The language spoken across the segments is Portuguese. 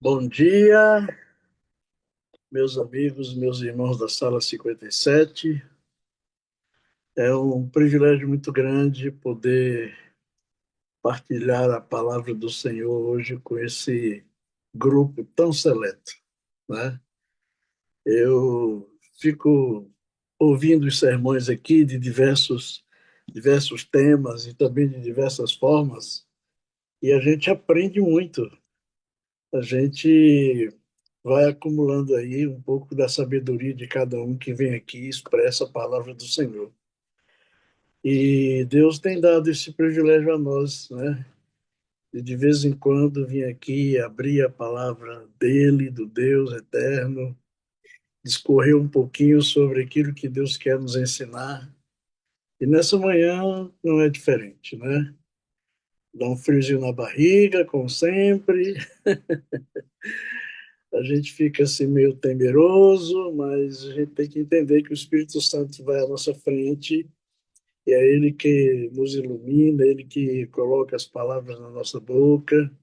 Bom dia, meus amigos, meus irmãos da Sala 57. É um privilégio muito grande poder partilhar a palavra do Senhor hoje com esse grupo tão seleto, né? Eu fico ouvindo os sermões aqui de diversos temas e também de diversas formas, e a gente aprende muito. A gente vai acumulando aí um pouco da sabedoria de cada um que vem aqui e expressa a palavra do Senhor. E Deus tem dado esse privilégio a nós, né? De vez em quando vir aqui abrir a palavra dele, do Deus eterno, discorrer um pouquinho sobre aquilo que Deus quer nos ensinar. E nessa manhã não é diferente, né? Dá um friozinho na barriga, como sempre. A gente fica assim meio temeroso, mas a gente tem que entender que o Espírito Santo vai à nossa frente e é Ele que nos ilumina, Ele que coloca as palavras na nossa boca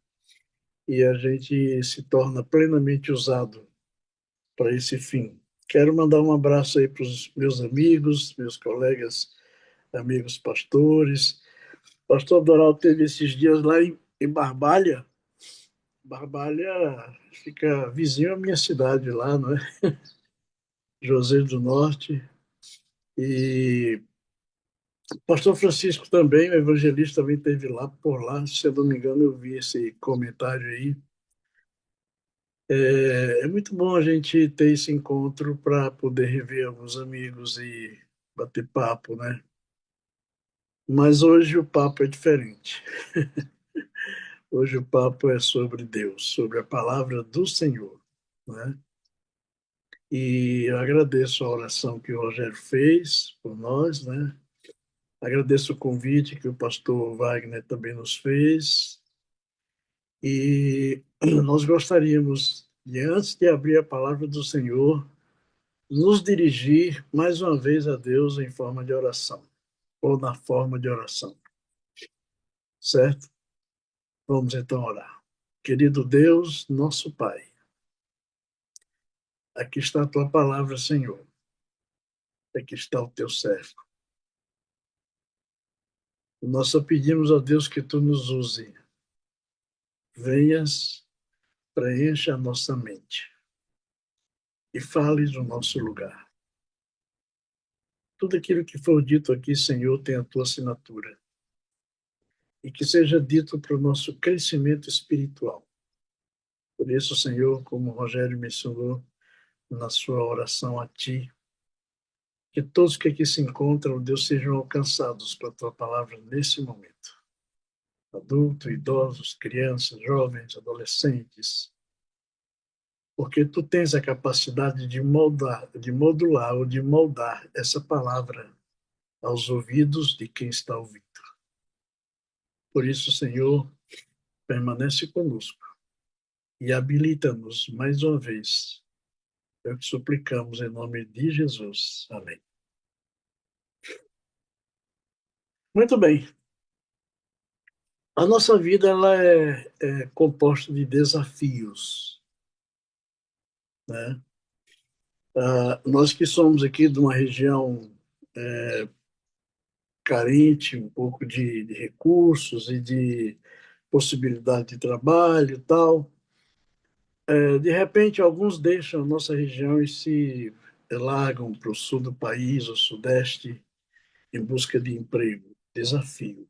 e a gente se torna plenamente usado para esse fim. Quero mandar um abraço aí para os meus amigos, meus colegas, amigos pastores. O pastor Doral teve esses dias lá em Barbalha. Barbalha fica vizinho à minha cidade lá, não é? Juazeiro do Norte. E o pastor Francisco também, o evangelista, também esteve lá por lá. Se eu não me engano, eu vi esse comentário aí. É muito bom a gente ter esse encontro para poder rever alguns amigos e bater papo, né? Mas hoje o papo é diferente. Hoje o papo é sobre Deus, sobre a palavra do Senhor, né? E eu agradeço a oração que o Rogério fez por nós, né? Agradeço o convite que o pastor Wagner também nos fez. E nós gostaríamos de, antes de abrir a palavra do Senhor, nos dirigir mais uma vez a Deus em forma de oração, ou na forma de oração, certo? Vamos então orar. Querido Deus, nosso Pai, aqui está a tua palavra, Senhor. Aqui está o teu servo. Nós só pedimos a Deus que tu nos use. Venhas, preencha a nossa mente e fales no nosso lugar. Tudo aquilo que for dito aqui, Senhor, tem a tua assinatura. E que seja dito para o nosso crescimento espiritual. Por isso, Senhor, como o Rogério mencionou na sua oração a Ti, que todos que aqui se encontram, Deus, sejam alcançados pela Tua palavra nesse momento. Adultos, idosos, crianças, jovens, adolescentes, porque Tu tens a capacidade de modular ou de moldar essa palavra aos ouvidos de quem está ouvindo. Por isso, Senhor, permanece conosco e habilita-nos mais uma vez. É o que suplicamos em nome de Jesus. Amém. Muito bem. A nossa vida ela é composta de desafios, né? Nós que somos aqui de uma região carente, um pouco de recursos e de possibilidade de trabalho e tal, de repente alguns deixam a nossa região e se largam para o sul do país, o sudeste, em busca de emprego. Desafio.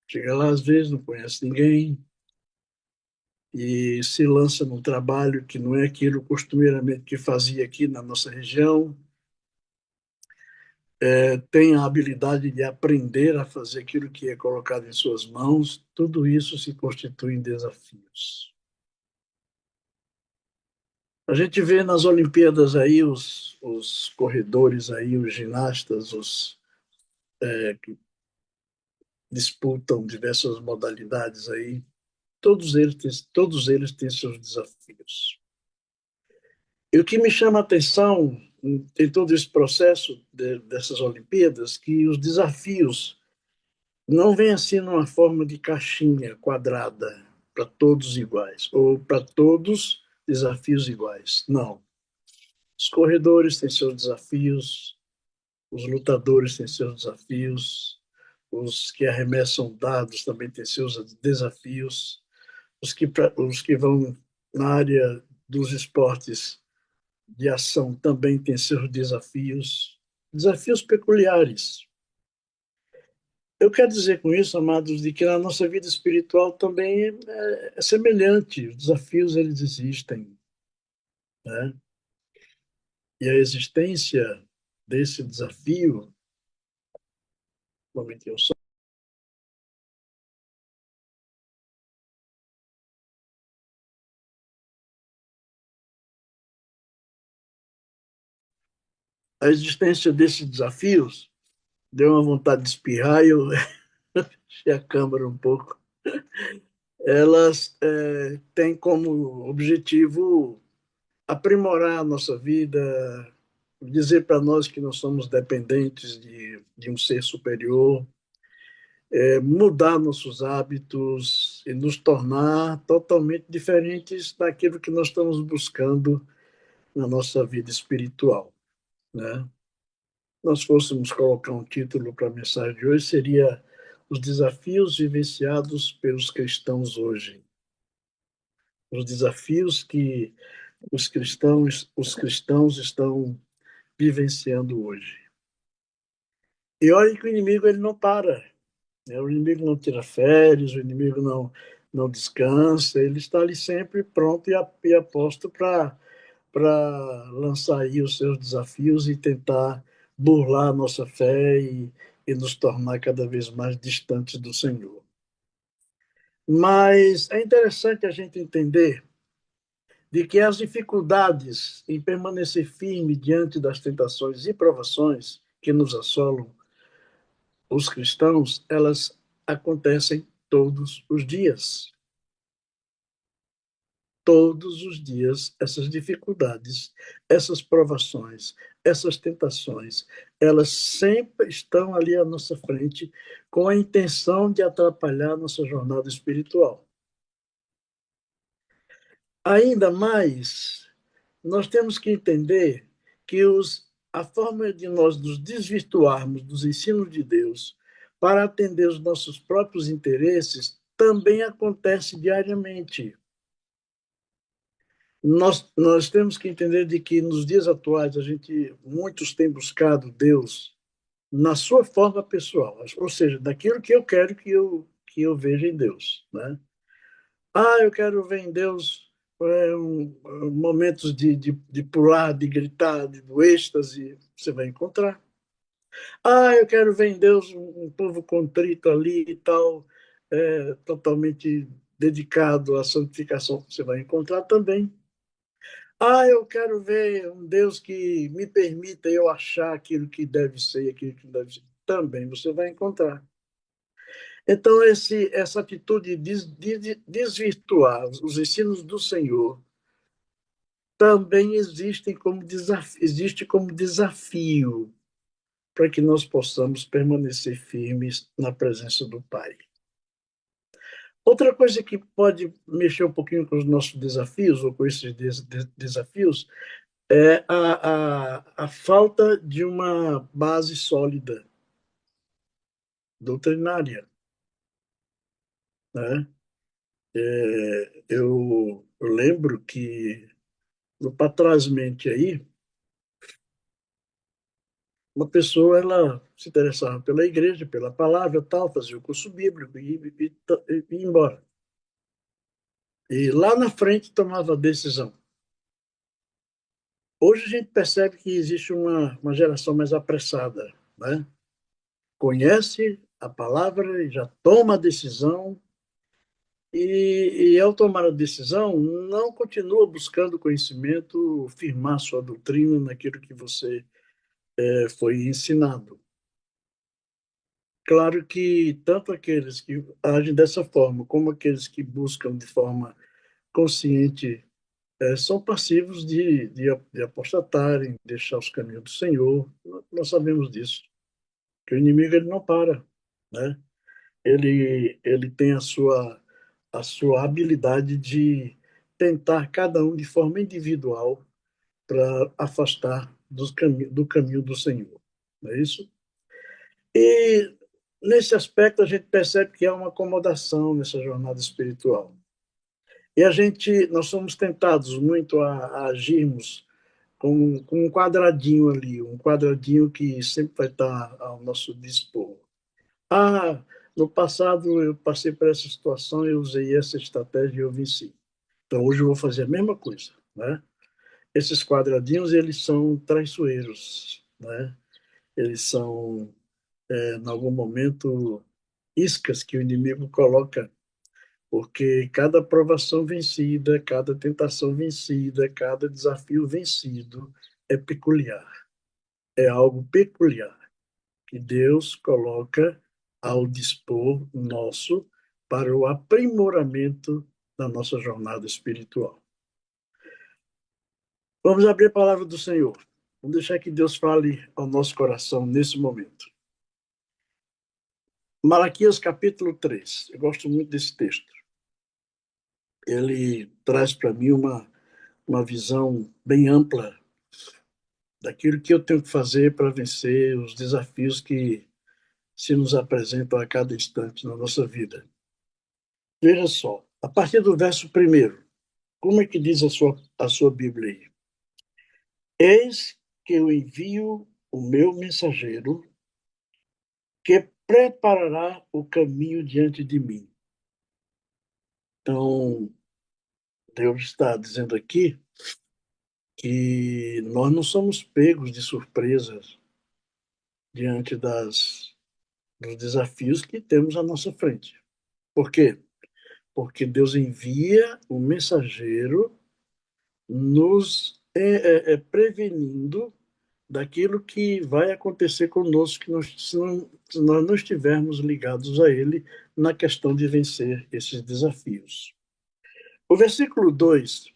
Chega lá, às vezes, não conhece ninguém e se lança num trabalho que não é aquilo costumeiramente que fazia aqui na nossa região. Tem a habilidade de aprender a fazer aquilo que é colocado em suas mãos. Tudo isso se constitui em desafios. A gente vê nas Olimpíadas aí os corredores aí, os ginastas, os que disputam diversas modalidades aí. Todos eles têm seus desafios. E o que me chama a atenção em todo esse processo dessas Olimpíadas, que os desafios não vêm assim numa forma de caixinha quadrada. para todos iguais, ou para todos desafios iguais. Não. Os corredores têm seus desafios, os lutadores têm seus desafios, os que arremessam dados também têm seus desafios, os que vão na área dos esportes de ação também têm seus desafios, desafios peculiares. Eu quero dizer com isso, amados, de que na nossa vida espiritual também é semelhante. Os desafios, eles existem, né? E a existência desse desafio, momentinho só, a existência desses desafios deu uma vontade de espirrar e eu enchi a câmara um pouco. Elas têm como objetivo aprimorar a nossa vida, dizer para nós que nós somos dependentes de um ser superior, mudar nossos hábitos e nos tornar totalmente diferentes daquilo que nós estamos buscando na nossa vida espiritual, né? Nós fôssemos colocar um título para a mensagem de hoje, seria Os Desafios Vivenciados pelos Cristãos Hoje. Os desafios que os cristãos estão vivenciando hoje. E olha que o inimigo ele não para, né? O inimigo não tira férias, o inimigo não descansa, ele está ali sempre pronto e aposto para lançar aí os seus desafios e tentar burlar a nossa fé e nos tornar cada vez mais distantes do Senhor. Mas é interessante a gente entender de que as dificuldades em permanecer firme diante das tentações e provações que nos assolam os cristãos, elas acontecem todos os dias. Todos os dias, essas dificuldades, essas provações, essas tentações, elas sempre estão ali à nossa frente com a intenção de atrapalhar nossa jornada espiritual. Ainda mais, nós temos que entender que a forma de nós nos desvirtuarmos dos ensinos de Deus para atender os nossos próprios interesses também acontece diariamente. Nós temos que entender de que nos dias atuais muitos têm buscado Deus na sua forma pessoal, ou seja, daquilo que eu quero que eu veja em Deus, né? Eu quero ver em Deus momentos de pular, de gritar, do êxtase, você vai encontrar. Eu quero ver em Deus um povo contrito ali e tal, totalmente dedicado à santificação, você vai encontrar também. Eu quero ver um Deus que me permita eu achar aquilo que deve ser, aquilo que não deve ser. Também você vai encontrar. Então, essa atitude de desvirtuar os ensinos do Senhor também existe como desafio para que nós possamos permanecer firmes na presença do Pai. Outra coisa que pode mexer um pouquinho com os nossos desafios, ou com esses desafios, é a falta de uma base sólida doutrinária, né? Eu lembro que, no patrasmente aí, uma pessoa ela se interessava pela igreja, pela palavra, tal, fazia o curso bíblico e ia embora. E lá na frente tomava a decisão. Hoje a gente percebe que existe uma geração mais apressada, né? Conhece a palavra e já toma a decisão e, ao tomar a decisão, não continua buscando conhecimento, firmar sua doutrina naquilo que você foi ensinado. Claro que tanto aqueles que agem dessa forma, como aqueles que buscam de forma consciente, são passivos de apostatarem, deixar os caminhos do Senhor. Nós sabemos disso, que o inimigo ele não para, né? Ele tem a sua habilidade de tentar cada um de forma individual para afastar do caminho do Senhor. Não é isso? E nesse aspecto a gente percebe que há uma acomodação nessa jornada espiritual. E nós somos tentados muito a agirmos com um quadradinho ali, um quadradinho que sempre vai estar ao nosso dispor. Ah, no passado eu passei por essa situação, eu usei essa estratégia e eu venci. Então hoje eu vou fazer a mesma coisa, né? Esses quadradinhos, eles são traiçoeiros, né? Eles são, em algum momento, iscas que o inimigo coloca, porque cada provação vencida, cada tentação vencida, cada desafio vencido é peculiar, é algo peculiar que Deus coloca ao dispor nosso para o aprimoramento da nossa jornada espiritual. Vamos abrir a palavra do Senhor. Vamos deixar que Deus fale ao nosso coração nesse momento. Malaquias capítulo 3. Eu gosto muito desse texto. Ele traz para mim uma visão bem ampla daquilo que eu tenho que fazer para vencer os desafios que se nos apresentam a cada instante na nossa vida. Veja só, a partir do verso 1, como é que diz a sua Bíblia aí? Eis que eu envio o meu mensageiro que preparará o caminho diante de mim. Então, Deus está dizendo aqui que nós não somos pegos de surpresas diante dos desafios que temos à nossa frente. Por quê? Porque Deus envia um mensageiro nos prevenindo daquilo que vai acontecer conosco se nós não estivermos ligados a Ele na questão de vencer esses desafios. O versículo 2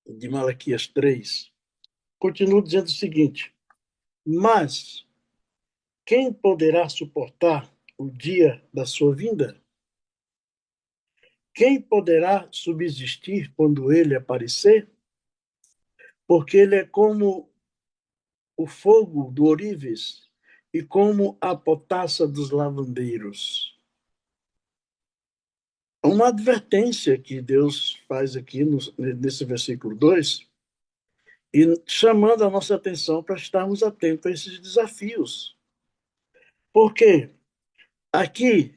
de Malaquias 3 continua dizendo o seguinte: Mas quem poderá suportar o dia da sua vinda? Quem poderá subsistir quando ele aparecer? Porque ele é como o fogo do ourives e como a potassa dos lavandeiros. Uma advertência que Deus faz aqui nesse versículo 2, e chamando a nossa atenção para estarmos atentos a esses desafios. Porque aqui,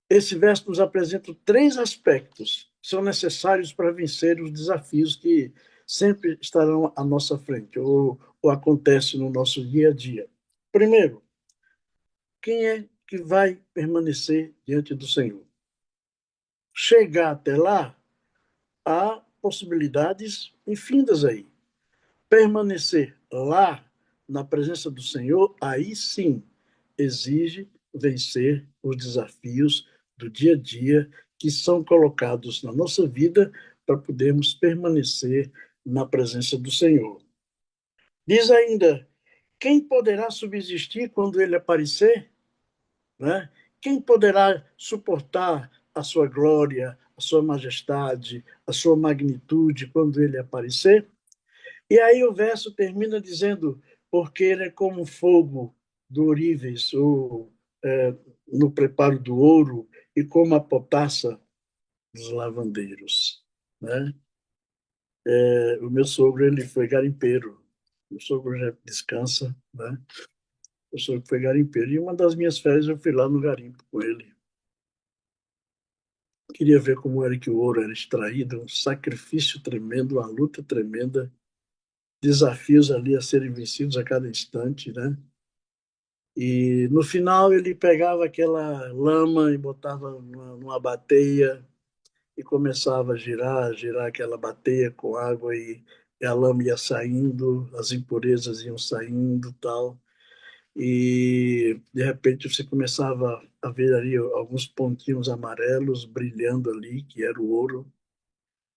esse verso nos apresenta 3 aspectos que são necessários para vencer os desafios que sempre estarão à nossa frente, ou acontecem no nosso dia a dia. Primeiro, quem é que vai permanecer diante do Senhor? Chegar até lá, há possibilidades infindas aí. Permanecer lá, na presença do Senhor, aí sim exige vencer os desafios do dia a dia que são colocados na nossa vida para podermos permanecer na presença do Senhor. Diz ainda: quem poderá subsistir quando ele aparecer? Né? Quem poderá suportar a sua glória, a sua majestade, a sua magnitude quando ele aparecer? E aí o verso termina dizendo: porque ele é como fogo do ourives, ou no preparo do ouro, e como a potassa dos lavandeiros. Né? O meu sogro, ele foi garimpeiro. O sogro já descansa, né? O sogro foi garimpeiro. E uma das minhas férias eu fui lá no garimpo com ele. Queria ver como era que o ouro era extraído, um sacrifício tremendo, uma luta tremenda, desafios ali a serem vencidos a cada instante, né? E no final ele pegava aquela lama e botava numa bateia e começava a girar aquela bateia com água e a lama ia saindo, as impurezas iam saindo, tal. E de repente você começava a ver ali alguns pontinhos amarelos brilhando ali, que era o ouro.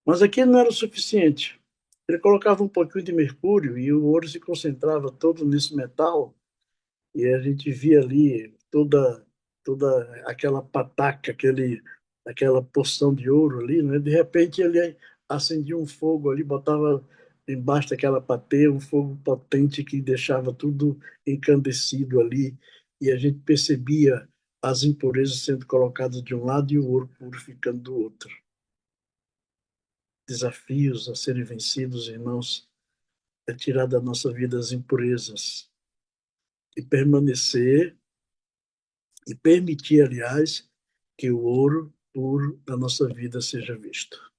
Mas aquilo não era o suficiente. Ele colocava um pouquinho de mercúrio e o ouro se concentrava todo nesse metal e a gente via ali toda aquela pataca, aquela porção de ouro ali, né? De repente ele acendia um fogo ali, botava embaixo daquela pateia um fogo potente que deixava tudo encandecido ali, e a gente percebia as impurezas sendo colocadas de um lado e o ouro purificando do outro. Desafios a serem vencidos, irmãos, é tirar da nossa vida as impurezas e permanecer e permitir, aliás, que o ouro puro da nossa vida seja visto.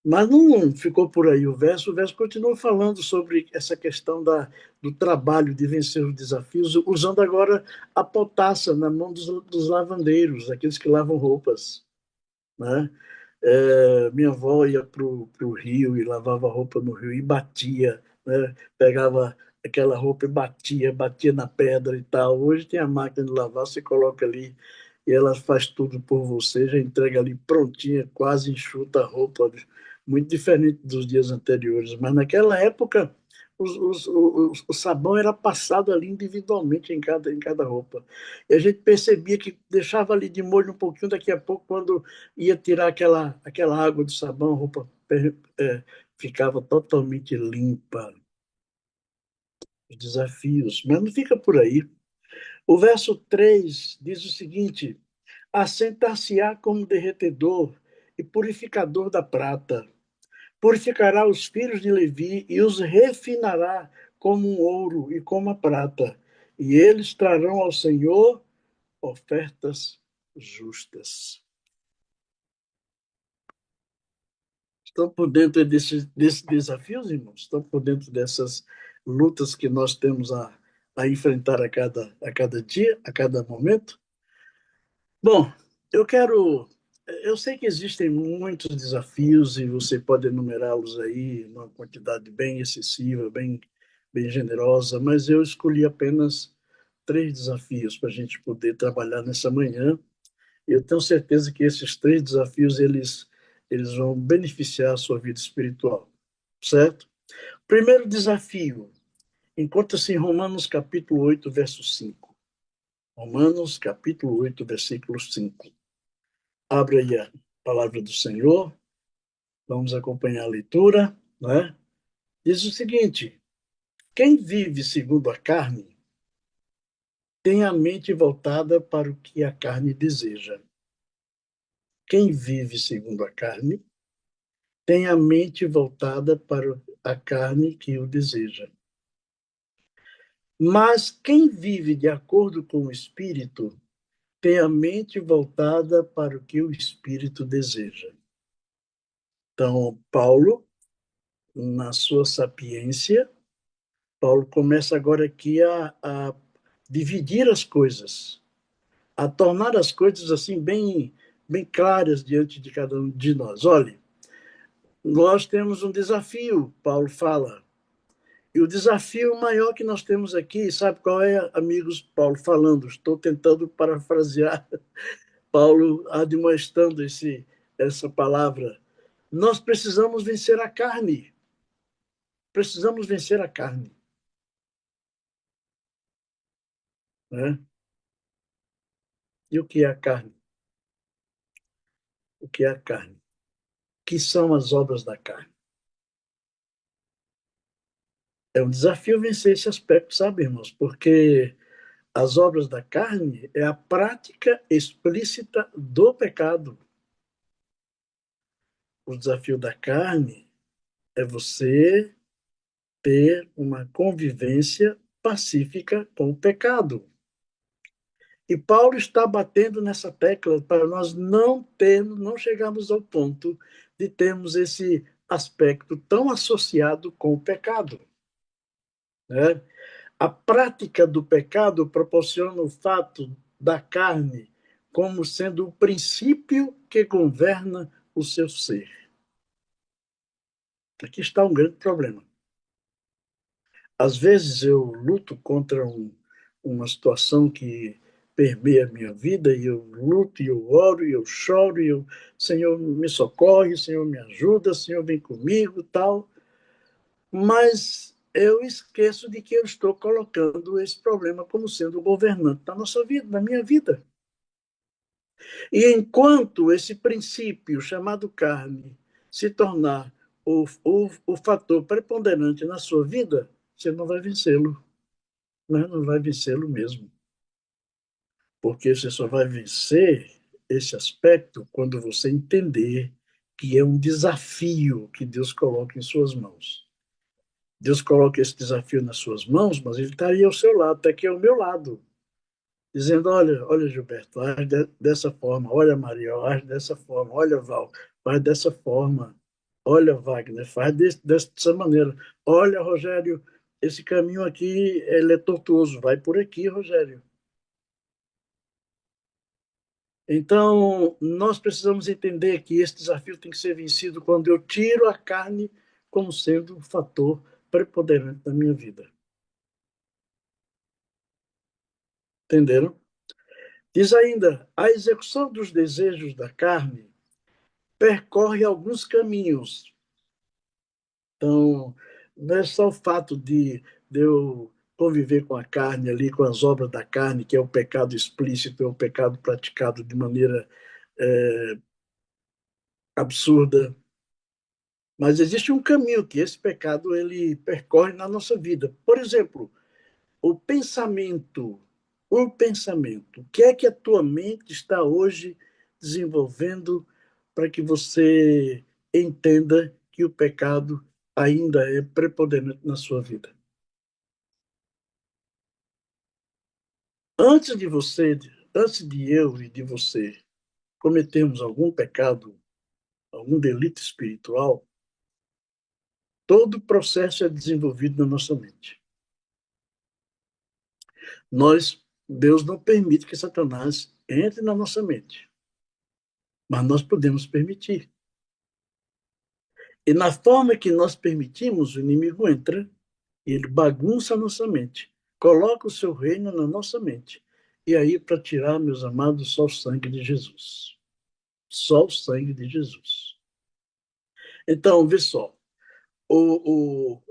Mas não ficou por aí o verso continua falando sobre essa questão do trabalho de vencer os desafios, usando agora a potassa na mão dos lavandeiros, aqueles que lavam roupas, né? Minha avó ia para o rio e lavava roupa no rio e batia, né? Pegava aquela roupa e batia na pedra e tal. Hoje tem a máquina de lavar, você coloca ali e ela faz tudo por você, já entrega ali prontinha, quase enxuta a roupa, muito diferente dos dias anteriores. Mas naquela época, o sabão era passado ali individualmente em cada roupa. E a gente percebia que deixava ali de molho um pouquinho, daqui a pouco, quando ia tirar aquela água do sabão, a roupa ficava totalmente limpa. Os desafios. Mas não fica por aí. O verso 3 diz o seguinte: assentar-se-á como derretedor e purificador da prata. Purificará os filhos de Levi e os refinará como um ouro e como a prata. E eles trarão ao Senhor ofertas justas. Estão por dentro desses desafios, irmãos? Estão por dentro dessas lutas que nós temos a enfrentar a cada dia, a cada momento? Bom, eu quero. Eu sei que existem muitos desafios e você pode enumerá-los aí numa quantidade bem excessiva, bem generosa, mas eu escolhi apenas três desafios para a gente poder trabalhar nessa manhã. E eu tenho certeza que esses três desafios eles vão beneficiar a sua vida espiritual, certo? Primeiro desafio encontra-se em Romanos capítulo 8, verso 5. Romanos capítulo 8, versículo 5. Abre aí a palavra do Senhor, vamos acompanhar a leitura, né? Diz o seguinte: quem vive segundo a carne tem a mente voltada para o que a carne deseja. Quem vive segundo a carne tem a mente voltada para a carne que o deseja. Mas quem vive de acordo com o Espírito tem a mente voltada para o que o Espírito deseja. Então, Paulo, na sua sapiência, Paulo começa agora aqui a dividir as coisas, a tornar as coisas assim bem claras diante de cada um de nós. Olhe, nós temos um desafio, Paulo fala. E o desafio maior que nós temos aqui, sabe qual é, amigos? Paulo falando, estou tentando parafrasear Paulo admoestando essa palavra. Nós precisamos vencer a carne. Precisamos vencer a carne. Né? E o que é a carne? O que é a carne? O que são as obras da carne? É um desafio vencer esse aspecto, sabe, irmãos? Porque as obras da carne é a prática explícita do pecado. O desafio da carne é você ter uma convivência pacífica com o pecado. E Paulo está batendo nessa tecla para nós não chegarmos ao ponto de termos esse aspecto tão associado com o pecado. Né? A prática do pecado proporciona o fato da carne como sendo o princípio que governa o seu ser. Aqui está um grande problema. Às vezes eu luto contra uma situação que permeia a minha vida e eu luto e eu oro e eu choro e eu, Senhor, me socorre, Senhor, me ajuda, Senhor, vem comigo, tal. Mas eu esqueço de que eu estou colocando esse problema como sendo o governante da nossa vida, da minha vida. E enquanto esse princípio chamado carne se tornar o fator preponderante na sua vida, você não vai vencê-lo, né? Não vai vencê-lo mesmo. Porque você só vai vencer esse aspecto quando você entender que é um desafio que Deus coloca em suas mãos. Deus coloca esse desafio nas suas mãos, mas ele está aí ao seu lado, está aqui ao meu lado, dizendo: olha, Gilberto, age dessa forma, olha, Maria, age dessa forma, olha, Val, faz dessa forma, olha, Wagner, faz dessa maneira, olha, Rogério, esse caminho aqui ele é tortuoso, vai por aqui, Rogério. Então, nós precisamos entender que esse desafio tem que ser vencido quando eu tiro a carne como sendo um fator preponderante na minha vida. Entenderam? Diz ainda: a execução dos desejos da carne percorre alguns caminhos. Então, não é só o fato de eu conviver com a carne ali, com as obras da carne, que é o pecado explícito, é o pecado praticado de maneira absurda. Mas existe um caminho que esse pecado ele percorre na nossa vida. Por exemplo, o pensamento. O pensamento. O que é que a tua mente está hoje desenvolvendo para que você entenda que o pecado ainda é preponderante na sua vida? Antes de você, antes de eu e de você cometermos algum pecado, algum delito espiritual, todo o processo é desenvolvido na nossa mente. Deus não permite que Satanás entre na nossa mente, mas nós podemos permitir. E na forma que nós permitimos, o inimigo entra e ele bagunça a nossa mente, coloca o seu reino na nossa mente. E aí, para tirar, meus amados, só o sangue de Jesus. Só o sangue de Jesus. Então, vê só,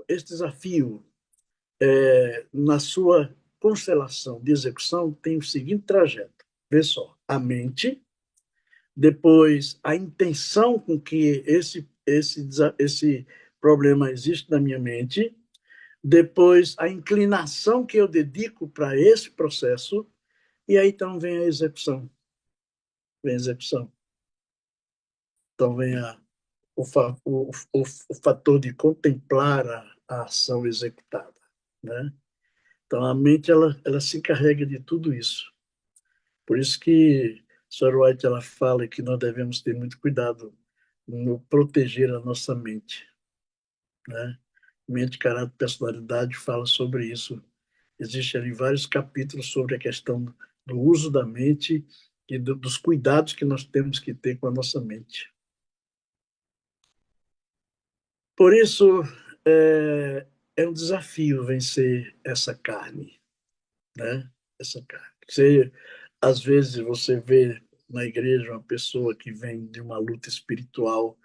esse desafio, na sua constelação de execução, tem o seguinte trajeto. Vê só, a mente, depois a intenção com que esse problema existe na minha mente, depois a inclinação que eu dedico para esse processo, e aí então vem a execução. Vem a execução. Então vem o fator de contemplar a ação executada. Né? Então a mente ela se encarrega de tudo isso. Por isso que Sr. White ela fala que nós devemos ter muito cuidado no proteger a nossa mente. Né? Mente, caráter, personalidade fala sobre isso. Existem ali vários capítulos sobre a questão do uso da mente e dos cuidados que nós temos que ter com a nossa mente. Por isso, é um desafio vencer essa carne, né? Essa carne. Às vezes você vê na igreja uma pessoa que vem de uma luta espiritual,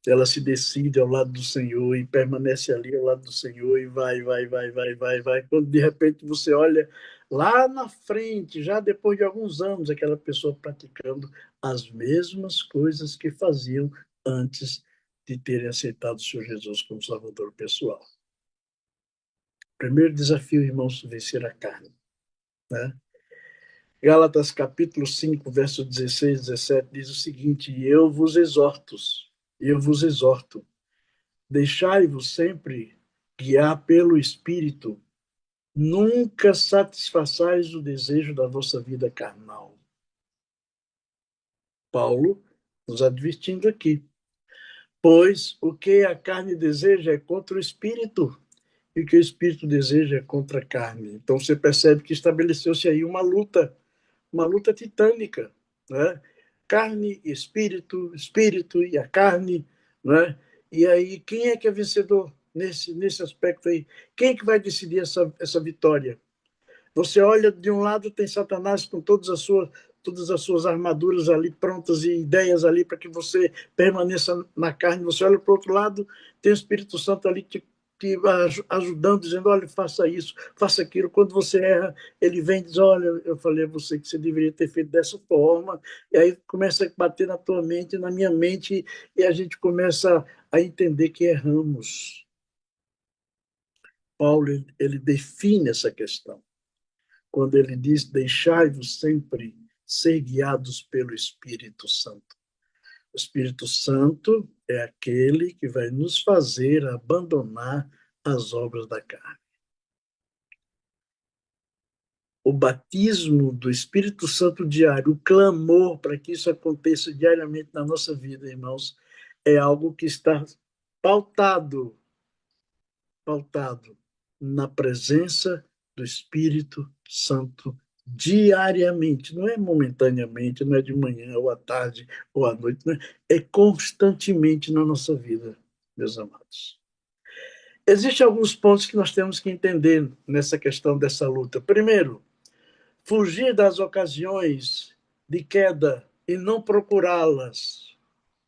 ela se decide ao lado do Senhor e permanece ali ao lado do Senhor e vai. Quando de repente você olha lá na frente, já depois de alguns anos, aquela pessoa praticando as mesmas coisas que faziam antes de terem aceitado o Senhor Jesus como Salvador pessoal. Primeiro desafio, irmãos, vencer a carne. Né? Gálatas capítulo 5, verso 16 e 17 diz o seguinte: eu vos exorto, deixai-vos sempre guiar pelo Espírito, nunca satisfaçais o desejo da vossa vida carnal. Paulo nos advertindo aqui. Pois o que a carne deseja é contra o Espírito, e o que o Espírito deseja é contra a carne. Então você percebe que estabeleceu-se aí uma luta titânica, né? Carne e espírito, espírito e a carne, né? E aí quem é que é vencedor nesse aspecto aí? Quem é que vai decidir essa vitória? Você olha de um lado tem Satanás com todas as suas armaduras ali prontas e ideias ali para que você permaneça na carne. Você olha para o outro lado tem o Espírito Santo ali te ajudando, dizendo, olha, faça isso, faça aquilo. Quando você erra, ele vem e diz, olha, eu falei a você que você deveria ter feito dessa forma. E aí começa a bater na tua mente, na minha mente, e a gente começa a entender que erramos. Paulo, ele define essa questão, quando ele diz, deixai-vos sempre ser guiados pelo Espírito Santo. O Espírito Santo é aquele que vai nos fazer abandonar as obras da carne. O batismo do Espírito Santo diário, o clamor para que isso aconteça diariamente na nossa vida, irmãos, é algo que está pautado, pautado na presença do Espírito Santo diariamente, não é momentaneamente, não é de manhã ou à tarde ou à noite, não é, é constantemente na nossa vida, meus amados. Existem alguns pontos que nós temos que entender nessa questão dessa luta. Primeiro, fugir das ocasiões de queda e não procurá-las,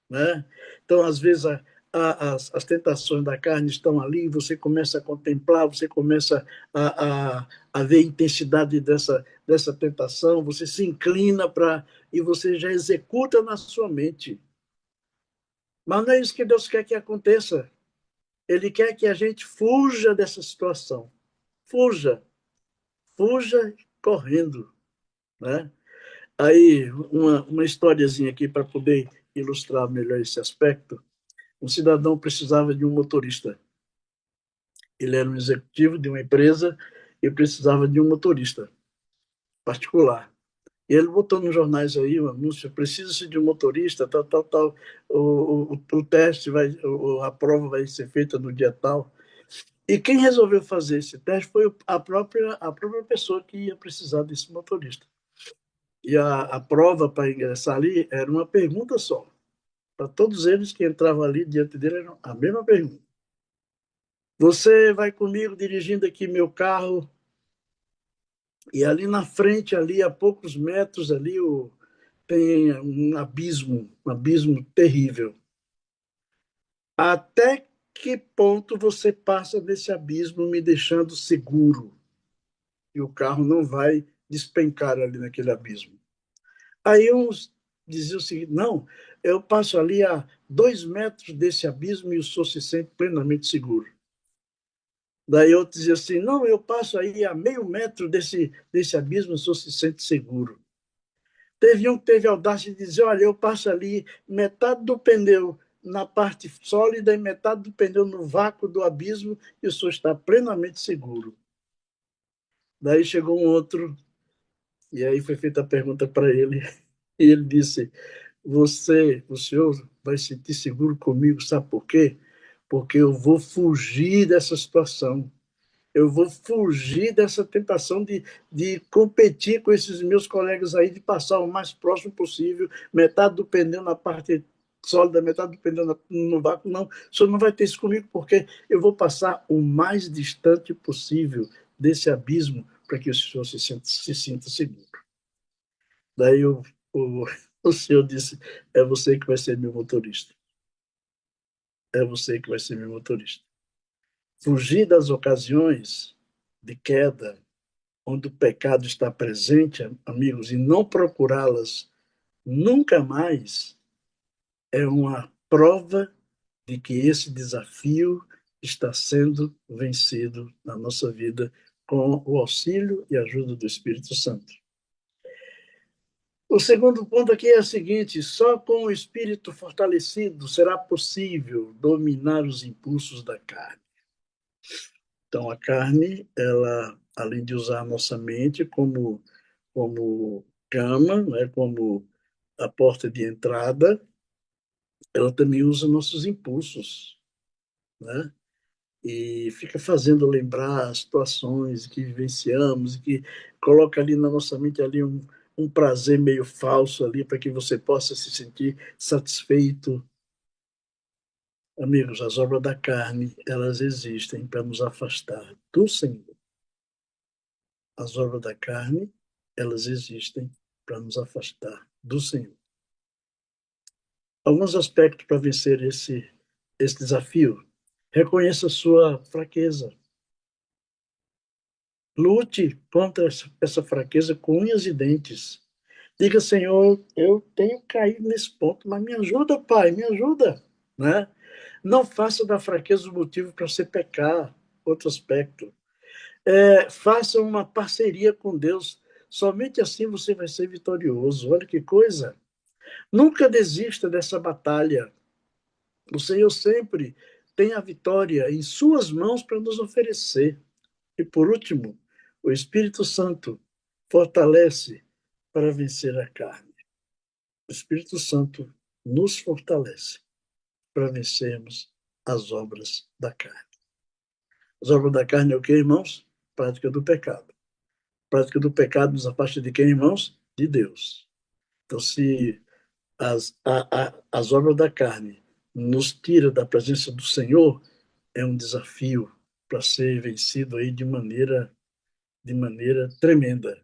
né? Então, às vezes, as tentações da carne estão ali, você começa a contemplar, você começa a ver a intensidade dessa tentação, você se inclina para e você já executa na sua mente. Mas não é isso que Deus quer que aconteça. Ele quer que a gente fuja dessa situação. Fuja. Fuja correndo, né? Aí, uma historiazinha aqui para poder ilustrar melhor esse aspecto. Um cidadão precisava de um motorista. Ele era um executivo de uma empresa e precisava de um motorista particular. E ele botou nos jornais aí o anúncio, precisa-se de um motorista, tal, tal, tal. O teste, a prova vai ser feita no dia tal. E quem resolveu fazer esse teste foi a própria pessoa que ia precisar desse motorista. E a prova para ingressar ali era uma pergunta só. Para todos eles que entravam ali diante dele, era a mesma pergunta. Você vai comigo dirigindo aqui meu carro e ali na frente, ali a poucos metros ali, tem um abismo terrível. Até que ponto você passa desse abismo me deixando seguro? E o carro não vai despencar ali naquele abismo. Aí uns diziam o seguinte, não, eu passo ali a 2 metros desse abismo e o senhor se sente plenamente seguro. Daí outro dizia assim, não, eu passo aí a meio metro desse abismo e o senhor se sente seguro. Teve um que teve a audácia de dizer, olha, eu passo ali metade do pneu na parte sólida e metade do pneu no vácuo do abismo e o senhor está plenamente seguro. Daí chegou um outro, e aí foi feita a pergunta para ele, e ele disse, o senhor vai se sentir seguro comigo, sabe por quê? Porque eu vou fugir dessa situação. Eu vou fugir dessa tentação de competir com esses meus colegas aí, de passar o mais próximo possível, metade do pneu na parte sólida, metade do pneu no vácuo. Não, o senhor não vai ter isso comigo, porque eu vou passar o mais distante possível desse abismo para que o senhor se sinta seguro. Daí o, o senhor disse, é você que vai ser meu motorista. É você que vai ser meu motorista. Fugir das ocasiões de queda, onde o pecado está presente, amigos, e não procurá-las nunca mais, é uma prova de que esse desafio está sendo vencido na nossa vida com o auxílio e ajuda do Espírito Santo. O segundo ponto aqui é o seguinte: só com o espírito fortalecido será possível dominar os impulsos da carne. Então, a carne, ela, além de usar a nossa mente como cama, né, como a porta de entrada, ela também usa nossos impulsos, né? E fica fazendo lembrar as situações que vivenciamos, que coloca ali na nossa mente ali um prazer meio falso ali para que você possa se sentir satisfeito. Amigos, as obras da carne, elas existem para nos afastar do Senhor. As obras da carne, elas existem para nos afastar do Senhor. Alguns aspectos para vencer esse desafio. Reconheça a sua fraqueza. Lute contra essa fraqueza com unhas e dentes. Diga, Senhor, eu tenho caído nesse ponto, mas me ajuda, Pai, me ajuda, né? Não faça da fraqueza o motivo para você pecar. Outro aspecto. Faça uma parceria com Deus. Somente assim você vai ser vitorioso. Olha que coisa. Nunca desista dessa batalha. O Senhor sempre tem a vitória em suas mãos para nos oferecer. E por último, o Espírito Santo fortalece para vencer a carne. O Espírito Santo nos fortalece para vencermos as obras da carne. As obras da carne é o que, irmãos? Prática do pecado. Prática do pecado nos afasta de quem, irmãos? De Deus. Então, se as obras da carne nos tira da presença do Senhor, é um desafio para ser vencido aí de maneira tremenda.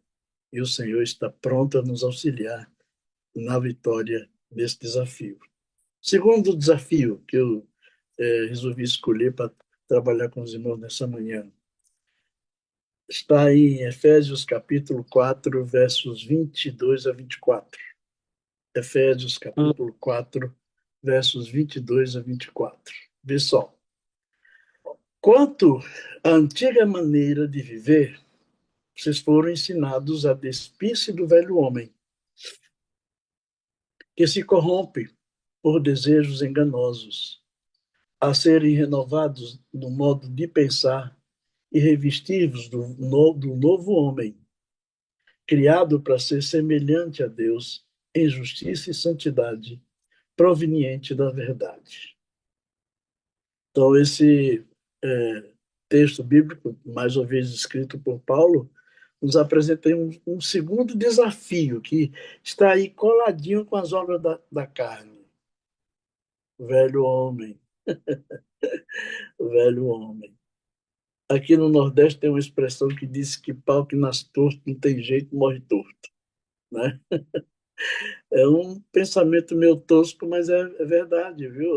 E o Senhor está pronto a nos auxiliar na vitória desse desafio. Segundo desafio que eu resolvi escolher para trabalhar com os irmãos nessa manhã está em Efésios capítulo 4, versos 22 a 24. Efésios capítulo 4, versos 22 a 24. Vê só. Quanto à antiga maneira de viver, vocês foram ensinados a despir-se do velho homem, que se corrompe por desejos enganosos, a serem renovados no modo de pensar e revestivos do novo homem, criado para ser semelhante a Deus em justiça e santidade, proveniente da verdade. Então, esse texto bíblico, mais uma vez escrito por Paulo, nos apresenta um segundo desafio que está aí coladinho com as obras da carne. O velho homem, o velho homem. Aqui no Nordeste tem uma expressão que diz que pau que nasce torto não tem jeito, morre torto, né? É um pensamento meio tosco, mas é verdade, viu?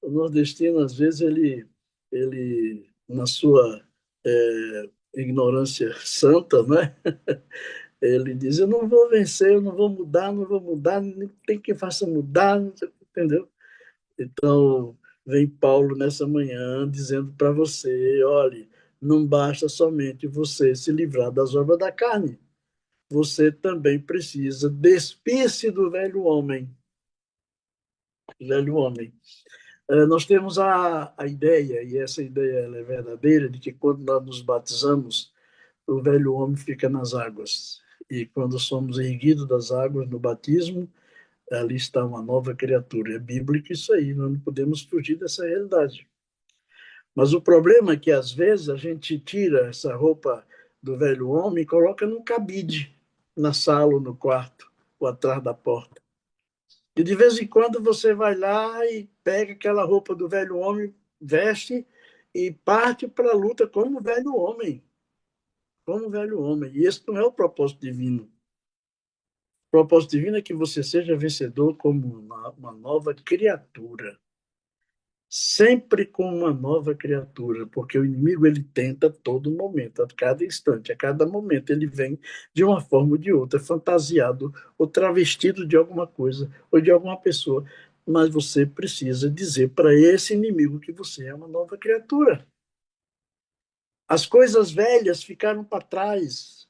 O nordestino, às vezes, ele na sua ignorância santa, né? Ele diz: eu não vou vencer, eu não vou mudar, não vou mudar, nem tem quem faça mudar, entendeu? Então, vem Paulo nessa manhã dizendo para você: olhe, não basta somente você se livrar das obras da carne, você também precisa despir-se do velho homem. Velho homem. Nós temos a ideia, e essa ideia ela é verdadeira, de que quando nós nos batizamos, o velho homem fica nas águas. E quando somos erguidos das águas no batismo, ali está uma nova criatura. É bíblico isso aí, nós não podemos fugir dessa realidade. Mas o problema é que, às vezes, a gente tira essa roupa do velho homem e coloca num cabide, na sala ou no quarto, ou atrás da porta. E de vez em quando você vai lá e pega aquela roupa do velho homem, veste e parte para a luta como velho homem. Como velho homem. E esse não é o propósito divino. O propósito divino é que você seja vencedor como uma nova criatura. Sempre como uma nova criatura, porque o inimigo ele tenta a todo momento, a cada instante, a cada momento ele vem de uma forma ou de outra, fantasiado ou travestido de alguma coisa ou de alguma pessoa, mas você precisa dizer para esse inimigo que você é uma nova criatura. As coisas velhas ficaram para trás,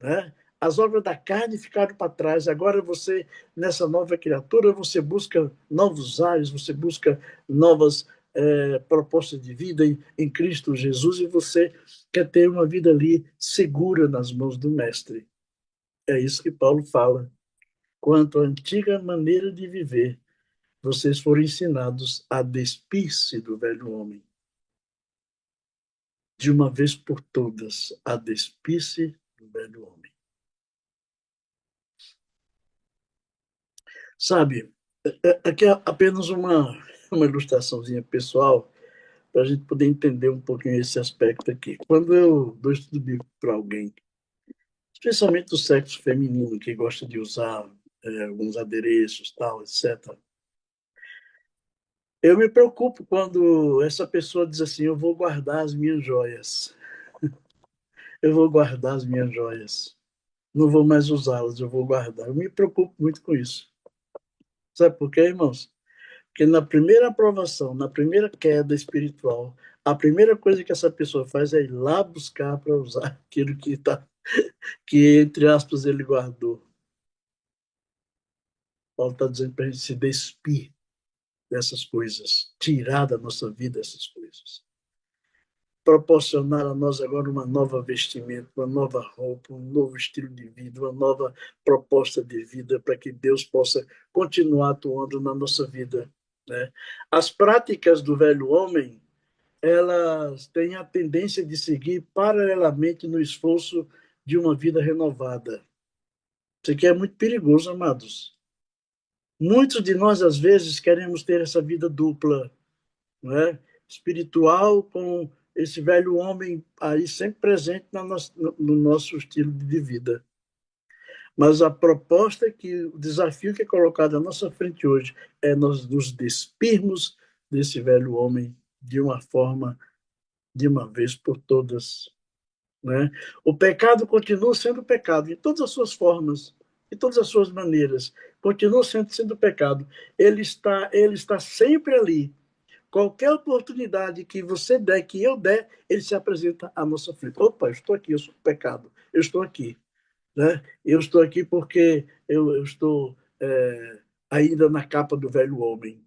né? As obras da carne ficaram para trás. Agora você, nessa nova criatura, você busca novos ares, você busca novas propostas de vida em Cristo Jesus e você quer ter uma vida ali segura nas mãos do Mestre. É isso que Paulo fala. Quanto à antiga maneira de viver, vocês foram ensinados a despir-se do velho homem. De uma vez por todas, a despir-se do velho homem. Sabe, aqui é apenas uma ilustraçãozinha pessoal para a gente poder entender um pouquinho esse aspecto aqui. Quando eu dou estudo bíblico para alguém, especialmente do sexo feminino, que gosta de usar alguns adereços, tal, etc., Eu me preocupo quando essa pessoa diz assim: eu vou guardar as minhas joias. Eu vou guardar as minhas joias. Não vou mais usá-las, eu vou guardar. Eu me preocupo muito com isso. Sabe por quê, irmãos? Porque na primeira aprovação, na primeira queda espiritual, a primeira coisa que essa pessoa faz é ir lá buscar para usar aquilo que, entre aspas, ele guardou. Paulo está dizendo para a gente se despir dessas coisas, tirar da nossa vida essas coisas. Proporcionar a nós agora uma nova vestimenta, uma nova roupa, um novo estilo de vida, uma nova proposta de vida para que Deus possa continuar atuando na nossa vida, né? As práticas do velho homem, elas têm a tendência de seguir paralelamente no esforço de uma vida renovada. Isso aqui é muito perigoso, amados. Muitos de nós, às vezes, queremos ter essa vida dupla, não é? Espiritual, com esse velho homem aí sempre presente no nosso estilo de vida. Mas a proposta que, o desafio que é colocado à nossa frente hoje é nós nos despirmos desse velho homem de uma forma, de uma vez por todas, né? O pecado continua sendo pecado em todas as suas formas, em todas as suas maneiras, continua sendo pecado. Ele está sempre ali. Qualquer oportunidade que você der, que eu der, ele se apresenta à nossa frente. Opa, eu estou aqui, eu sou pecado, eu estou aqui, né? Eu estou aqui porque eu estou ainda na capa do velho homem.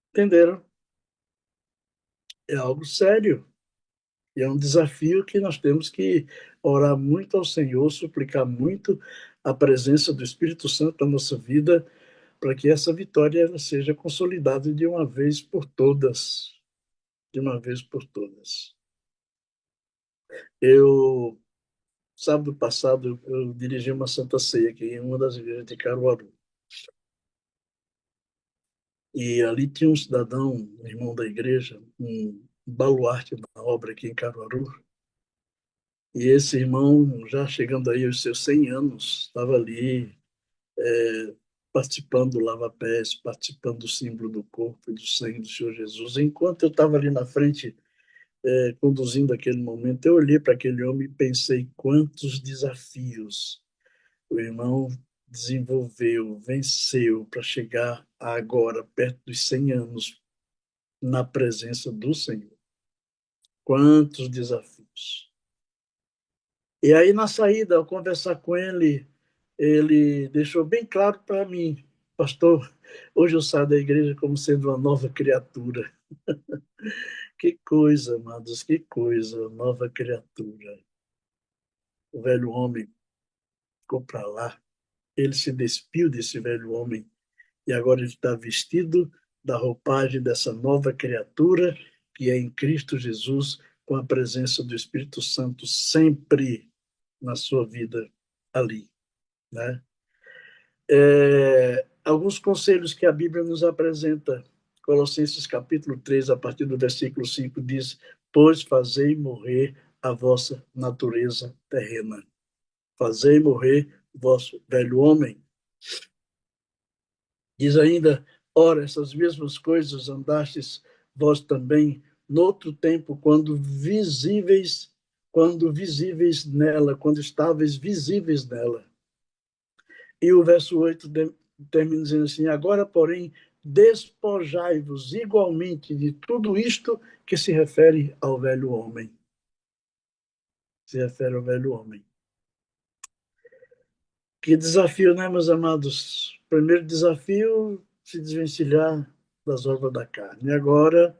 Entenderam? É algo sério. E é um desafio que nós temos que orar muito ao Senhor, suplicar muito a presença do Espírito Santo na nossa vida, para que essa vitória ela seja consolidada de uma vez por todas. De uma vez por todas. Eu, sábado passado, eu dirigi uma Santa Ceia aqui em uma das igrejas de Caruaru. E ali tinha um cidadão, um irmão da igreja, um baluarte da obra aqui em Caruaru. E esse irmão, já chegando aí aos seus 100 anos, estava ali participando do lava-pés, participando do símbolo do corpo e do sangue do Senhor Jesus. Enquanto eu estava ali na frente, conduzindo aquele momento, eu olhei para aquele homem e pensei quantos desafios o irmão desenvolveu, venceu para chegar agora, perto dos 100 anos, na presença do Senhor. Quantos desafios. E aí, na saída, ao conversar com ele, ele deixou bem claro para mim, pastor, hoje eu saio da igreja como sendo uma nova criatura. Que coisa, amados, que coisa, nova criatura. O velho homem ficou para lá, ele se despiu desse velho homem e agora ele está vestido da roupagem dessa nova criatura que é em Cristo Jesus, com a presença do Espírito Santo sempre na sua vida ali, né? Alguns conselhos que a Bíblia nos apresenta. Colossenses capítulo 3, a partir do versículo 5, diz: pois fazei morrer a vossa natureza terrena. Fazei morrer o vosso velho homem. Diz ainda: ora, essas mesmas coisas andastes vós também noutro tempo, quando visíveis nela, quando estáveis visíveis nela. E o verso 8 termina dizendo assim: agora, porém, despojai-vos igualmente de tudo isto que se refere ao velho homem. Se refere ao velho homem. Que desafio, né, meus amados? Primeiro desafio, se desvencilhar das obras da carne. E agora,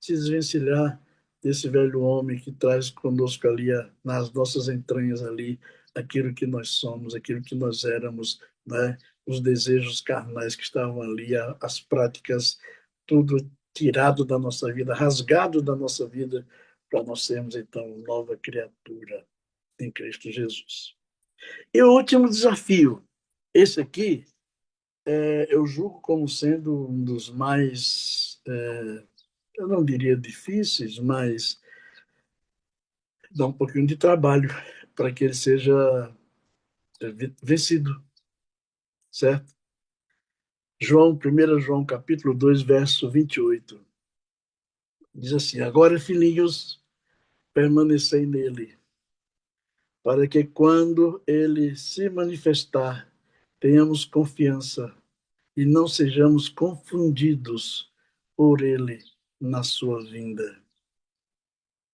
se desvencilhar desse velho homem que traz conosco ali, nas nossas entranhas ali, aquilo que nós somos, aquilo que nós éramos, né? Os desejos carnais que estavam ali, as práticas, tudo tirado da nossa vida, rasgado da nossa vida, para nós sermos, então, nova criatura em Cristo Jesus. E o último desafio, esse aqui, eu julgo como sendo um dos mais, eu não diria difíceis, mas dá um pouquinho de trabalho para que ele seja vencido, certo? 1 João capítulo 2, verso 28. Diz assim: agora, filhinhos, permanecei nele, para que quando ele se manifestar, tenhamos confiança e não sejamos confundidos por ele na sua vinda.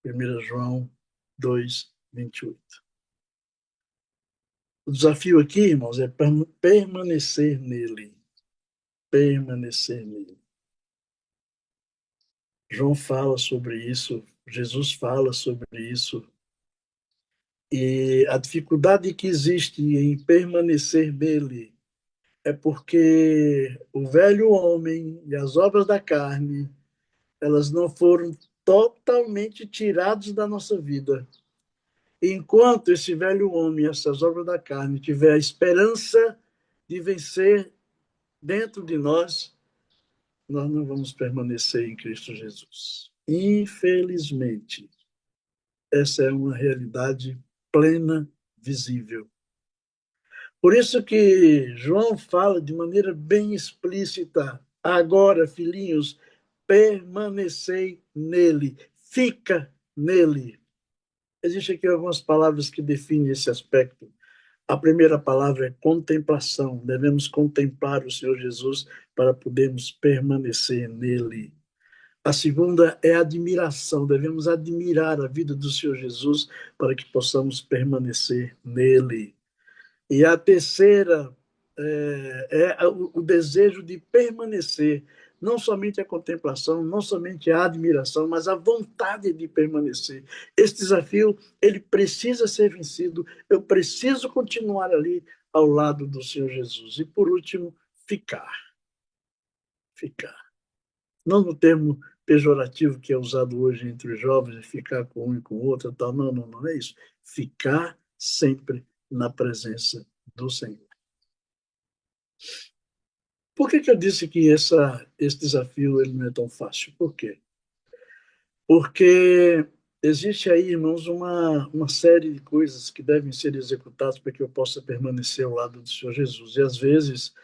1 João 2, 28. O desafio aqui, irmãos, é permanecer nele. Permanecer nele. João fala sobre isso, Jesus fala sobre isso. E a dificuldade que existe em permanecer nele é porque o velho homem e as obras da carne, elas não foram totalmente tiradas da nossa vida. Enquanto esse velho homem, essas obras da carne, tiver a esperança de vencer dentro de nós, nós não vamos permanecer em Cristo Jesus. Infelizmente, essa é uma realidade plena, visível. Por isso que João fala de maneira bem explícita: agora, filhinhos, permanecei nele, fica nele. Existem aqui algumas palavras que definem esse aspecto. A primeira palavra é contemplação. Devemos contemplar o Senhor Jesus para podermos permanecer nele. A segunda é admiração. Devemos admirar a vida do Senhor Jesus para que possamos permanecer nele. E a terceira é o desejo de permanecer, não somente a contemplação, não somente a admiração, mas a vontade de permanecer. Esse desafio, ele precisa ser vencido, eu preciso continuar ali ao lado do Senhor Jesus. E por último, ficar. Ficar. Não no termo pejorativo que é usado hoje entre os jovens, de ficar com um e com o outro, tal. Não, não, não é isso. Ficar sempre na presença do Senhor. Por que eu disse que esse desafio ele não é tão fácil? Por quê? Porque existe aí, irmãos, uma série de coisas que devem ser executadas para que eu possa permanecer ao lado do Senhor Jesus. E às vezes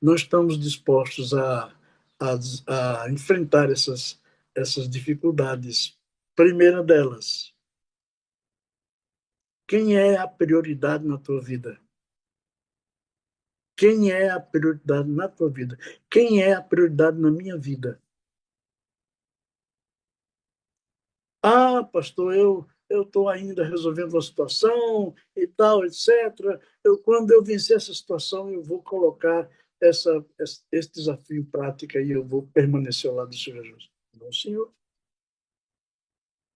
não estamos dispostos a enfrentar essas dificuldades. Primeira delas, quem é a prioridade na tua vida? Quem é a prioridade na tua vida? Quem é a prioridade na minha vida? Ah, pastor, eu estou ainda resolvendo uma situação e tal, etc. Quando eu vencer essa situação, eu vou colocar esse desafio em prática e eu vou permanecer ao lado do Senhor Jesus. Não, Senhor.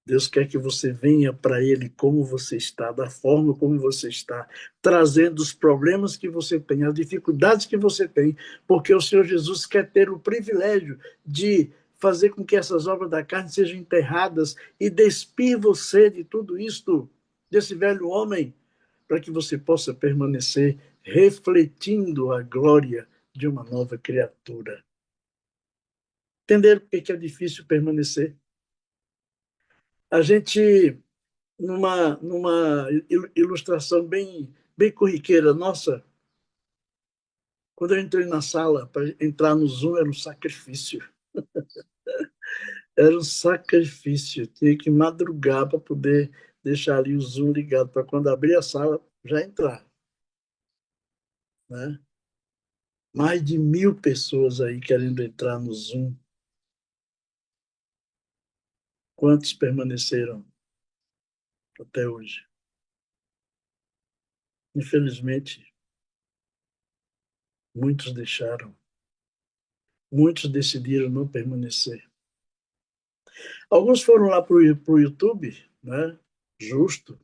Deus quer que você venha para Ele como você está, da forma como você está, trazendo os problemas que você tem, as dificuldades que você tem, porque o Senhor Jesus quer ter o privilégio de fazer com que essas obras da carne sejam enterradas e despir você de tudo isto, desse velho homem, para que você possa permanecer refletindo a glória de uma nova criatura. Entenderam por que é difícil permanecer? A gente numa ilustração bem corriqueira nossa, quando eu entrei na sala, para entrar no Zoom era um sacrifício. Era um sacrifício. Tinha que madrugar para poder deixar ali o Zoom ligado, para quando abrir a sala já entrar. Né? Mais de 1.000 pessoas aí querendo entrar no Zoom. Quantos permaneceram até hoje? Infelizmente, muitos deixaram. Muitos decidiram não permanecer. Alguns foram lá para o YouTube, né? Justo,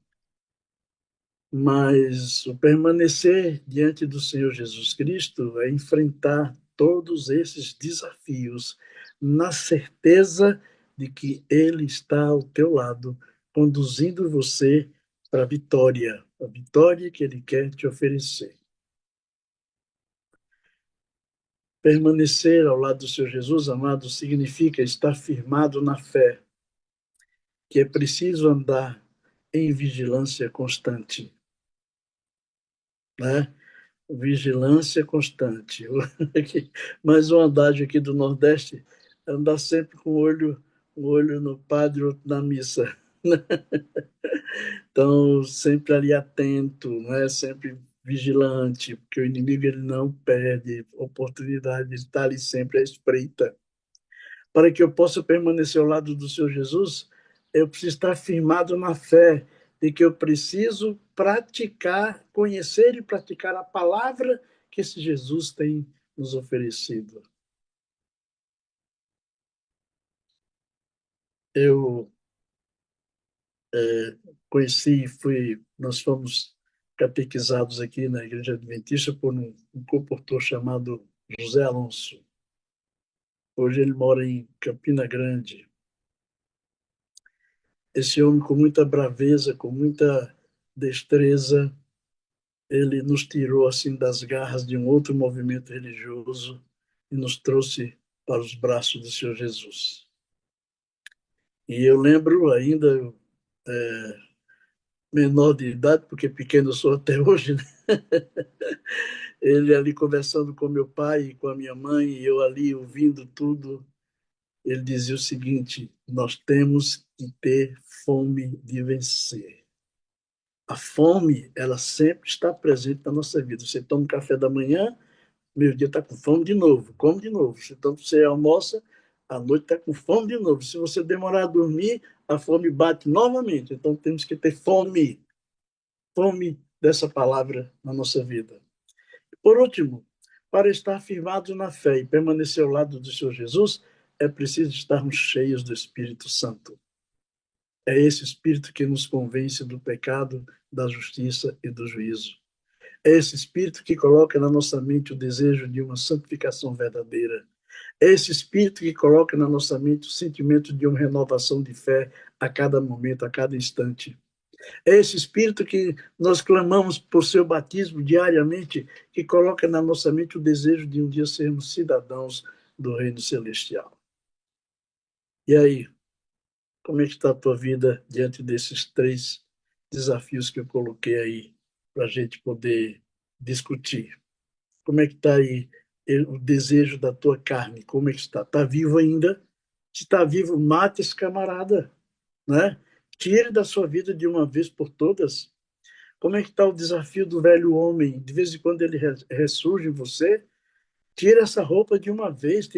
mas o permanecer diante do Senhor Jesus Cristo é enfrentar todos esses desafios na certeza de que Ele está ao teu lado, conduzindo você para a vitória que Ele quer te oferecer. Permanecer ao lado do Senhor Jesus, amado, significa estar firmado na fé, que é preciso andar em vigilância constante, né? vigilância constante. Mais um adágio aqui do Nordeste, andar sempre com um olho no padre, outro na missa. Então, sempre ali atento, né? Sempre vigilante, porque o inimigo ele não perde oportunidade, ele está ali sempre à espreita. Para que eu possa permanecer ao lado do Senhor Jesus, eu preciso estar firmado na fé de que eu preciso praticar, conhecer e praticar a palavra que esse Jesus tem nos oferecido. Eu nós fomos catequizados aqui na Igreja Adventista por um comportor chamado José Alonso. Hoje ele mora em Campina Grande. Esse homem, com muita braveza, com muita destreza, ele nos tirou assim das garras de um outro movimento religioso e nos trouxe para os braços do Senhor Jesus. E eu lembro ainda, menor de idade, porque pequeno eu sou até hoje, né? Ele ali conversando com meu pai e com a minha mãe, e eu ali ouvindo tudo, ele dizia o seguinte: nós temos que ter fome de vencer. A fome, ela sempre está presente na nossa vida. Você toma um café da manhã, meio-dia está com fome de novo, come de novo. Então você almoça, à noite está com fome de novo. Se você demorar a dormir, a fome bate novamente. Então temos que ter fome, fome dessa palavra na nossa vida. Por último, para estar firmados na fé e permanecer ao lado do Senhor Jesus, é preciso estarmos cheios do Espírito Santo. É esse Espírito que nos convence do pecado, da justiça e do juízo. É esse Espírito que coloca na nossa mente o desejo de uma santificação verdadeira. É esse Espírito que coloca na nossa mente o sentimento de uma renovação de fé a cada momento, a cada instante. É esse Espírito que nós clamamos por seu batismo diariamente, que coloca na nossa mente o desejo de um dia sermos cidadãos do reino celestial. E aí, como é que está a tua vida diante desses três desafios que eu coloquei aí para a gente poder discutir? Como é que está aí o desejo da tua carne? Como é que está? Está vivo ainda? Se está vivo, mate esse camarada, né? Tire da sua vida de uma vez por todas. Como é que está o desafio do velho homem? De vez em quando ele ressurge em você. Tira essa roupa de uma vez,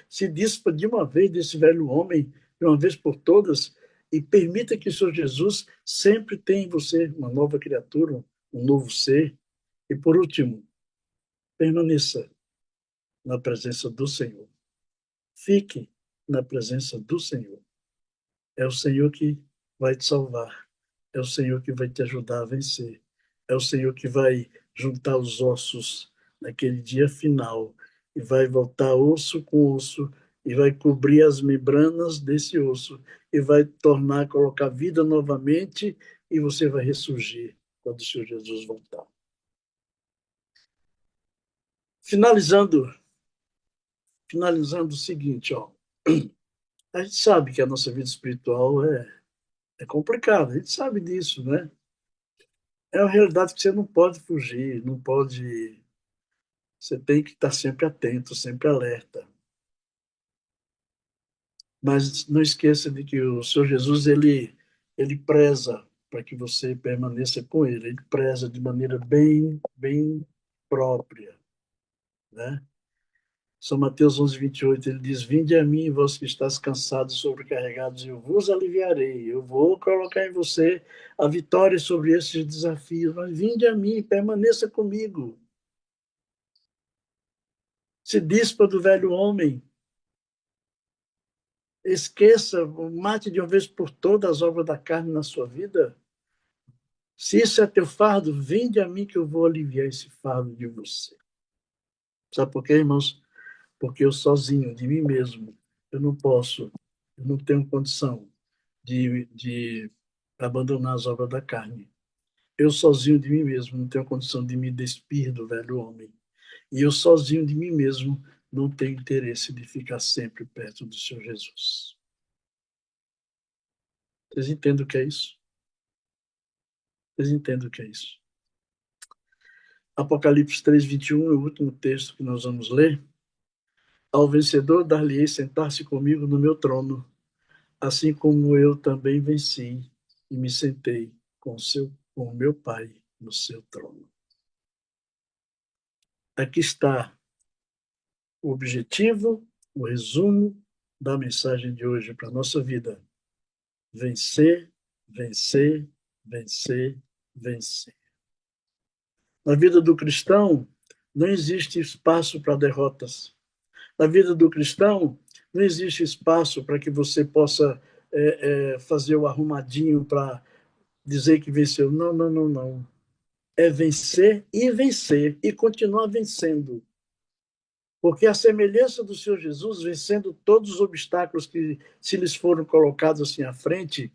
se dispa de uma vez desse velho homem, de uma vez por todas, e permita que o Senhor Jesus sempre tenha em você uma nova criatura, um novo ser. E por último, permaneça na presença do Senhor. Fique na presença do Senhor. É o Senhor que vai te salvar. É o Senhor que vai te ajudar a vencer. É o Senhor que vai juntar os ossos naquele dia final e vai voltar osso com osso e vai cobrir as membranas desse osso e vai tornar, colocar vida novamente e você vai ressurgir quando o Senhor Jesus voltar. Finalizando, finalizando o seguinte, ó. A gente sabe que a nossa vida espiritual é complicada, a gente sabe disso, né? É uma realidade que você não pode fugir, não pode. Você tem que estar sempre atento, sempre alerta. Mas não esqueça de que o Senhor Jesus, ele preza para que você permaneça com ele. Ele preza de maneira bem própria, né? São Mateus 11:28, ele diz: Vinde a mim, vós que estáis cansados e sobrecarregados, e eu vos aliviarei. Eu vou colocar em você a vitória sobre esses desafios. Mas vinde a mim, permaneça comigo. Se dispa do velho homem. Esqueça, mate de uma vez por todas as obras da carne na sua vida. Se isso é teu fardo, vinde a mim que eu vou aliviar esse fardo de você. Sabe por quê, irmãos? Porque eu sozinho, de mim mesmo, eu não posso, eu não tenho condição de abandonar as obras da carne. Eu sozinho de mim mesmo não tenho condição de me despir do velho homem. E eu sozinho de mim mesmo não tenho interesse de ficar sempre perto do Senhor Jesus. Vocês entendem o que é isso? Vocês entendem o que é isso? Apocalipse 3:21 é o último texto que nós vamos ler. Ao vencedor dar-lhe-ei sentar-se comigo no meu trono, assim como eu também venci e me sentei com o meu Pai no seu trono. Aqui está o objetivo, o resumo da mensagem de hoje para a nossa vida. Vencer, vencer, vencer, vencer. Na vida do cristão, não existe espaço para derrotas. Na vida do cristão, não existe espaço para que você possa fazer o arrumadinho para dizer que venceu. Não, não, não, não. É vencer e continuar vencendo. Porque a semelhança do Senhor Jesus, vencendo todos os obstáculos que se lhes foram colocados assim à frente,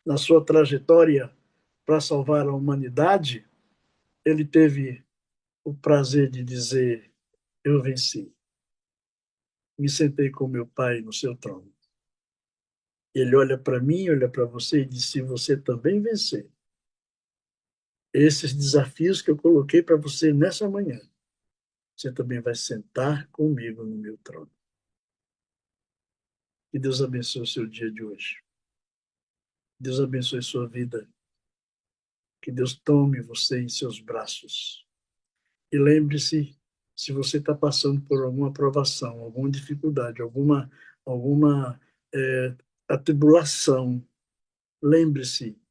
na sua trajetória para salvar a humanidade, ele teve o prazer de dizer: eu venci. Me sentei com meu Pai no seu trono. Ele olha para mim, olha para você e diz: se você também vencer esses desafios que eu coloquei para você nessa manhã, você também vai sentar comigo no meu trono. Que Deus abençoe o seu dia de hoje. Deus abençoe sua vida. Que Deus tome você em seus braços. E lembre-se, se você está passando por alguma provação, alguma dificuldade, alguma é, atribulação, lembre-se,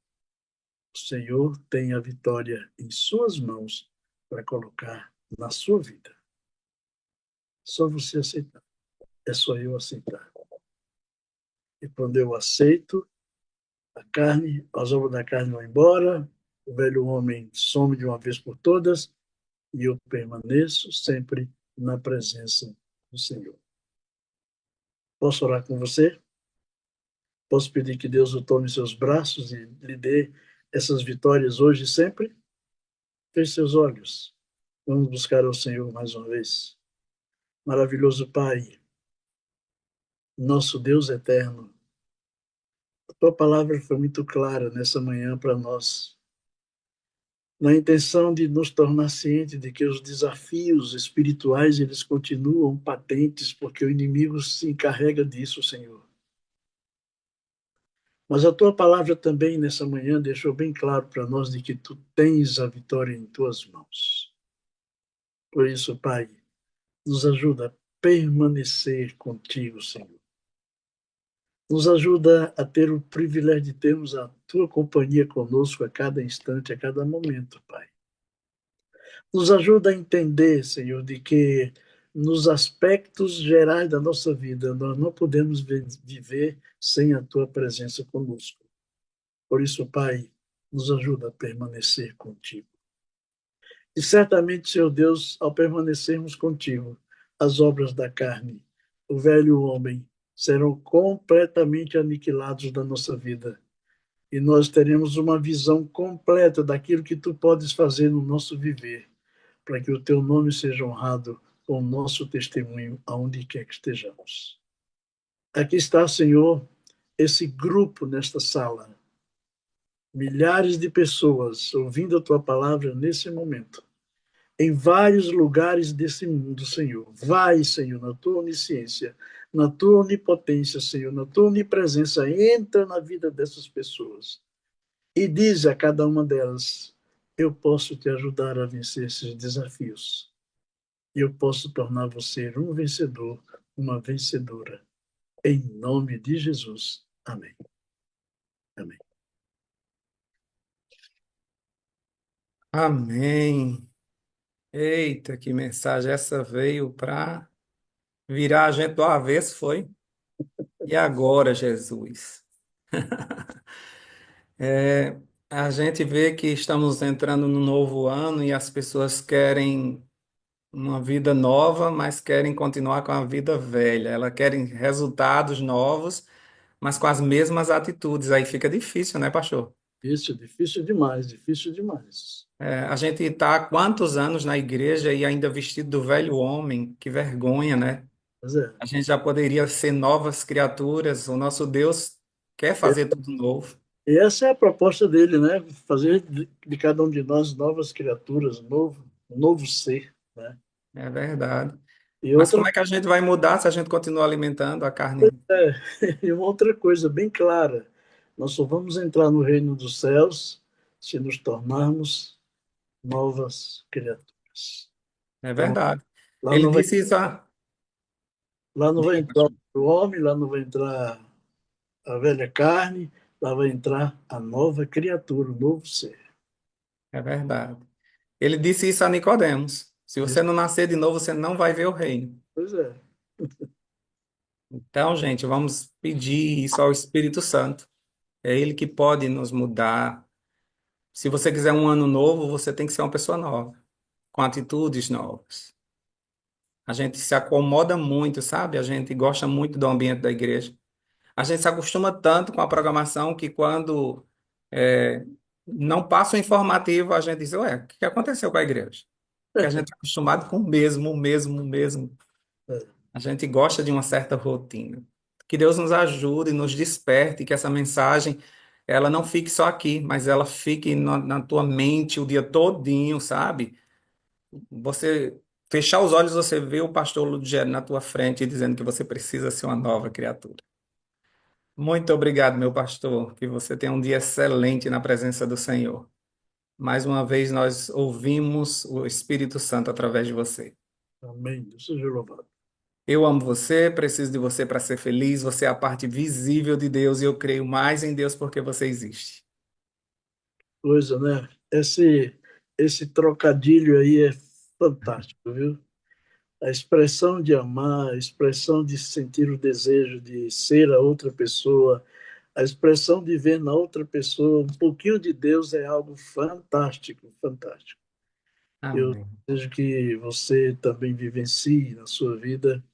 o Senhor tem a vitória em suas mãos para colocar na sua vida. Só você aceitar. É só eu aceitar. E quando eu aceito, a carne, as obras da carne vão embora, o velho homem some de uma vez por todas, e eu permaneço sempre na presença do Senhor. Posso orar com você? Posso pedir que Deus o tome em seus braços e lhe dê essas vitórias hoje e sempre? Feche seus olhos. Vamos buscar ao Senhor mais uma vez. Maravilhoso Pai, nosso Deus eterno, a tua palavra foi muito clara nessa manhã para nós, na intenção de nos tornar cientes de que os desafios espirituais eles continuam patentes, porque o inimigo se encarrega disso, Senhor. Mas a tua palavra também nessa manhã deixou bem claro para nós de que tu tens a vitória em tuas mãos. Por isso, Pai, nos ajuda a permanecer contigo, Senhor. Nos ajuda a ter o privilégio de termos a tua companhia conosco a cada instante, a cada momento, Pai. Nos ajuda a entender, Senhor, de que nos aspectos gerais da nossa vida nós não podemos viver sem a tua presença conosco. Por isso, Pai, nos ajuda a permanecer contigo. E certamente, Senhor Deus, ao permanecermos contigo, as obras da carne, o velho homem, serão completamente aniquilados da nossa vida. E nós teremos uma visão completa daquilo que tu podes fazer no nosso viver, para que o teu nome seja honrado com o nosso testemunho aonde quer que estejamos. Aqui está, Senhor, esse grupo nesta sala, milhares de pessoas ouvindo a tua palavra nesse momento, em vários lugares desse mundo, Senhor. Vai, Senhor, na tua onisciência, na tua onipotência, Senhor, na tua onipresença, entra na vida dessas pessoas e diz a cada uma delas: eu posso te ajudar a vencer esses desafios. E eu posso tornar você um vencedor, uma vencedora. Em nome de Jesus. Amém. Amém. Amém. Eita, que mensagem essa veio para virar a gente do avesso, foi? E agora, Jesus? É, a gente vê que estamos entrando no novo ano e as pessoas querem uma vida nova, mas querem continuar com a vida velha. Elas querem resultados novos, mas com as mesmas atitudes. Aí fica difícil, né, pastor? Isso, difícil demais, difícil demais. É, a gente está há quantos anos na igreja e ainda vestido do velho homem? Que vergonha, né? Mas é. A gente já poderia ser novas criaturas. O nosso Deus quer fazer tudo novo. E essa é a proposta dele, né? Fazer de cada um de nós novas criaturas, novo. um novo ser, né? É verdade. E Mas outra, como é que a gente vai mudar se a gente continuar alimentando a carne? é, e uma outra coisa bem clara, nós só vamos entrar no reino dos céus se nos tornarmos novas criaturas. É Então, verdade. lá Ele não vai, disse isso a... lá não vai Diga, entrar pastor. o homem, lá não vai entrar a velha carne, lá vai entrar a nova criatura, o novo ser. É verdade. Ele disse isso a Nicodemos. Se Isso, você não nascer de novo, você não vai ver o reino. pois é. Então, gente, vamos pedir isso ao Espírito Santo. É Ele que pode nos mudar. Se você quiser um ano novo, você tem que ser uma pessoa nova, com atitudes novas. A gente se acomoda muito, sabe? A gente gosta muito do ambiente da igreja. A gente se acostuma tanto com a programação que quando é, não passa o informativo, a gente diz, ué, o que aconteceu com a igreja? Porque a gente está acostumado com o mesmo, o mesmo, o mesmo. É, A gente gosta de uma certa rotina. Que Deus nos ajude, nos desperte, que essa mensagem ela não fique só aqui, mas ela fique na tua mente o dia todinho, sabe? Você fechar os olhos, você vê o pastor Ludiero na tua frente dizendo que você precisa ser uma nova criatura. Muito obrigado, meu pastor, que você tenha um dia excelente na presença do Senhor. Mais uma vez nós ouvimos o Espírito Santo através de você. amém. Deus seja louvado. Eu amo você, preciso de você para ser feliz. Você é a parte visível de Deus e eu creio mais em Deus porque você existe. Coisa, né? Esse trocadilho aí é fantástico, viu? A expressão de amar, a expressão de sentir o desejo de ser a outra pessoa, a expressão de ver na outra pessoa um pouquinho de Deus é algo fantástico, fantástico. Eu Amém. desejo que você também vivencie na sua vida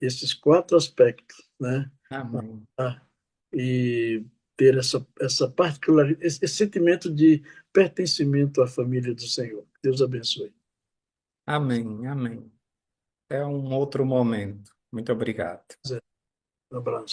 esses quatro aspectos, né? Amém. Ah, e ter essa particularidade, esse sentimento de pertencimento à família do Senhor. Deus abençoe. Amém. Amém. É um outro momento. Muito obrigado. Um abraço.